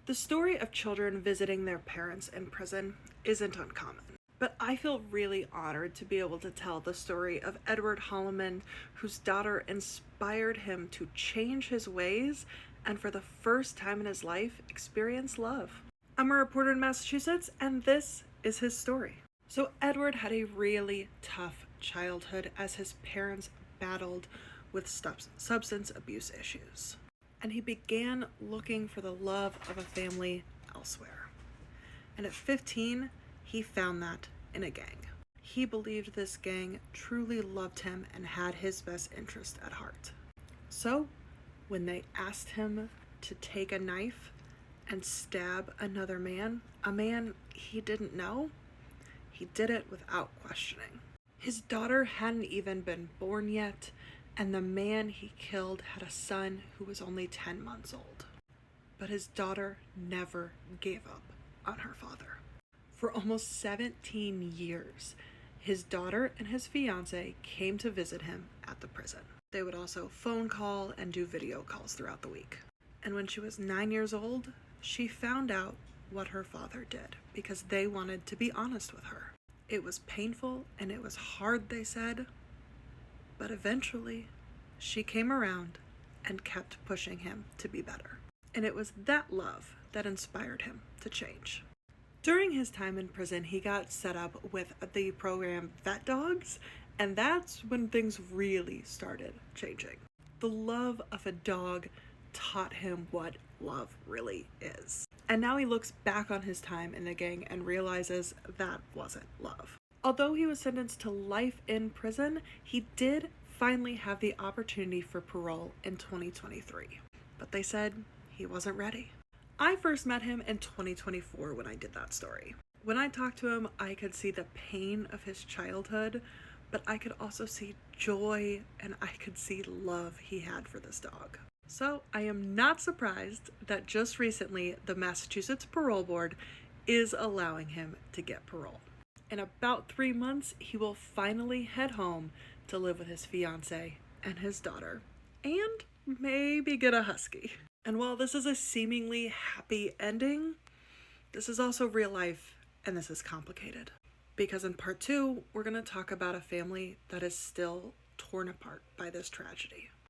The story of children visiting their parents in prison isn't uncommon, but I feel really honored to be able to tell the story of Edward Holloman, whose daughter inspired him to change his ways and for the first time in his life experience love. I'm a reporter in Massachusetts, and this is his story. So Edward had a really tough childhood as his parents battled with substance abuse issues, and he began looking for the love of a family elsewhere. And at 15, he found that in a gang. He believed this gang truly loved him and had his best interest at heart. So, when they asked him to take a knife and stab another man, a man he didn't know, he did it without questioning. His daughter hadn't even been born yet, and the man he killed had a son who was only 10 months old. But his daughter never gave up on her father. For almost 17 years, his daughter and his fiance came to visit him at the prison. They would also phone call and do video calls throughout the week. And when she was 9 years old, she found out what her father did because they wanted to be honest with her. It was painful and it was hard, they said, but eventually she came around and kept pushing him to be better. And it was that love that inspired him to change. During his time in prison, he got set up with the program Vet Dogs, and that's when things really started changing. The love of a dog taught him what love really is. And now he looks back on his time in the gang and realizes that wasn't love. Although he was sentenced to life in prison, he did finally have the opportunity for parole in 2023. But they said he wasn't ready. I first met him in 2024 when I did that story. When I talked to him, I could see the pain of his childhood, but I could also see joy and I could see love he had for this dog. So I am not surprised that just recently the Massachusetts Parole Board is allowing him to get parole. In about 3 months, he will finally head home to live with his fiance and his daughter, and maybe get a husky. And while this is a seemingly happy ending, this is also real life, and this is complicated. Because in part 2, we're going to talk about a family that is still torn apart by this tragedy.